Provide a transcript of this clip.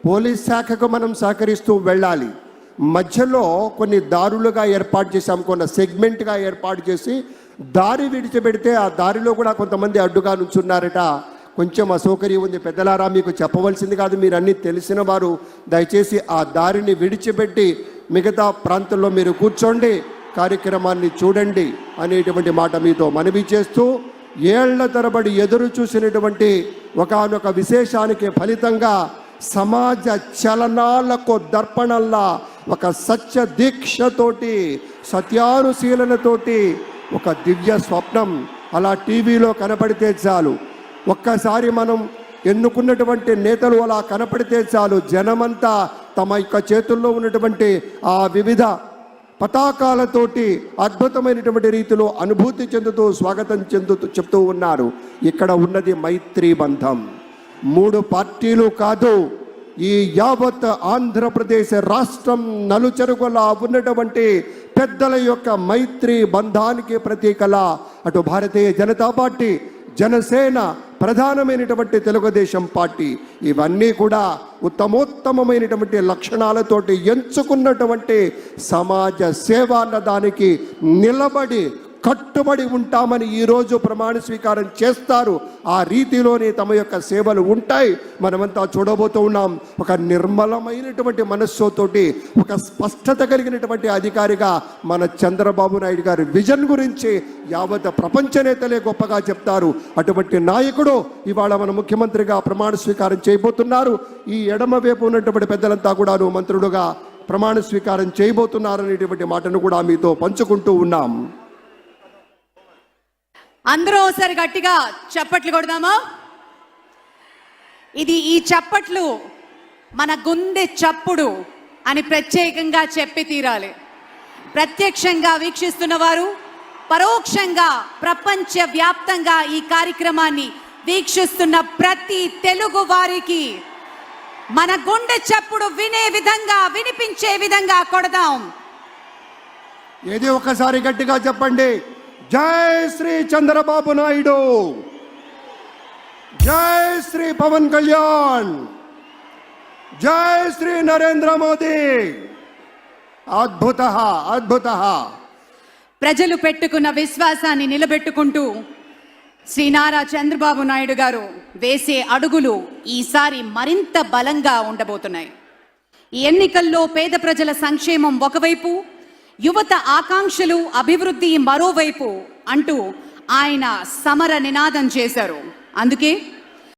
Police శాఖకు మనం సహకరిస్తూ వెళ్ళాలి. మధ్యలో కొన్ని దారులుగా ఏర్పాటు చేశాం, కొన్ని సెగ్మెంట్గా ఏర్పాటు చేసి దారి విడిచిపెడితే ఆ దారిలో కూడా కొంతమంది అడ్డుగా నుంచున్నారట. కొంచెం అసౌకర్యం ఉంది. పెద్దలారా, మీకు చెప్పవలసింది కాదు, మీరు అన్నీ తెలిసిన వారు. దయచేసి ఆ దారిని విడిచిపెట్టి మిగతా ప్రాంతంలో మీరు కూర్చోండి, కార్యక్రమాన్ని చూడండి అనేటువంటి మాట మీతో మనవి చేస్తూ, ఏళ్ల తరబడి ఎదురు చూసినటువంటి ఒకానొక విశేషానికి ఫలితంగా సమాజ చలనాలకు దర్పణంలా ఒక సత్య దీక్షతోటి, సత్యానుశీలనతోటి ఒక దివ్య స్వప్నం అలా టీవీలో కనపడితే చాలు, ఒక్కసారి మనం ఎన్నుకున్నటువంటి నేతలు అలా కనపడితే చాలు, జనమంతా తమ యొక్క చేతుల్లో ఉన్నటువంటి ఆ వివిధ పతాకాలతోటి అద్భుతమైనటువంటి రీతిలో అనుభూతి చెందుతూ స్వాగతం చెప్తూ ఉన్నారు. ఇక్కడ ఉన్నది మైత్రీ బంధం. 3 పార్టీలు కాదు, ఈ యావత్ ఆంధ్రప్రదేశ్ రాష్ట్రం నలుచెరుగులా ఉన్నటువంటి పెద్దల యొక్క మైత్రీ బంధానికి ప్రతీకలా అటు భారతీయ జనతా పార్టీ, జనసేన, ప్రధానమైనటువంటి తెలుగుదేశం పార్టీ ఇవన్నీ కూడా ఉత్తమోత్తమైనటువంటి లక్షణాలతోటి ఎంచుకున్నటువంటి సమాజ సేవ అన్నదానికి నిలబడి కట్టుబడి ఉంటామని ఈరోజు ప్రమాణ స్వీకారం చేస్తారు. ఆ రీతిలోనే తమ యొక్క సేవలు ఉంటాయి. మనమంతా చూడబోతూ ఉన్నాం. ఒక నిర్మలమైనటువంటి మనస్సుతోటి, ఒక స్పష్టత కలిగినటువంటి అధికారిగా మన చంద్రబాబు నాయుడు గారి విజన్ గురించి యావత్ ప్రపంచ నేతలే గొప్పగా చెప్తారు. అటువంటి నాయకుడు ఇవాళ మన ముఖ్యమంత్రిగా ప్రమాణ స్వీకారం చేయబోతున్నారు. ఈ ఎడమ వైపు ఉన్నటువంటి పెద్దలంతా కూడాను మంత్రులుగా ప్రమాణ స్వీకారం చేయబోతున్నారనేటువంటి మాటను కూడా మీతో పంచుకుంటూ ఉన్నాం. అందరూ ఒకసారి గట్టిగా చప్పట్లు కొడదామా? ఈ చప్పట్లు మన గుండె చప్పుడు అని ప్రత్యేకంగా చెప్పి తీరాలి. ప్రత్యక్షంగా వీక్షిస్తున్న వారు, పరోక్షంగా ప్రపంచ వ్యాప్తంగా ఈ కార్యక్రమాన్ని వీక్షిస్తున్న ప్రతి తెలుగు వారికి మన గుండె చప్పుడు వినే విధంగా, వినిపించే విధంగా కొడదాం. ఏది ఒకసారి గట్టిగా చెప్పండి. జై శ్రీ చంద్రబాబు నాయుడు, జై శ్రీ పవన్ కళ్యాణ్, జై శ్రీ నరేంద్ర మోదీ. అద్భుత అద్భుత. ప్రజలు పెట్టుకున్న విశ్వాసాన్ని నిలబెట్టుకుంటూ శ్రీ నారా చంద్రబాబు నాయుడు గారు వేసే అడుగులు ఈసారి మరింత బలంగా ఉండబోతున్నాయి. ఈ ఎన్నికల్లో పేద ప్రజల సంక్షేమం ఒకవైపు, యువత ఆకాంక్షలు, అభివృద్ధి మరోవైపు అంటూ ఆయన సమర నినాదం చేశారు. అందుకే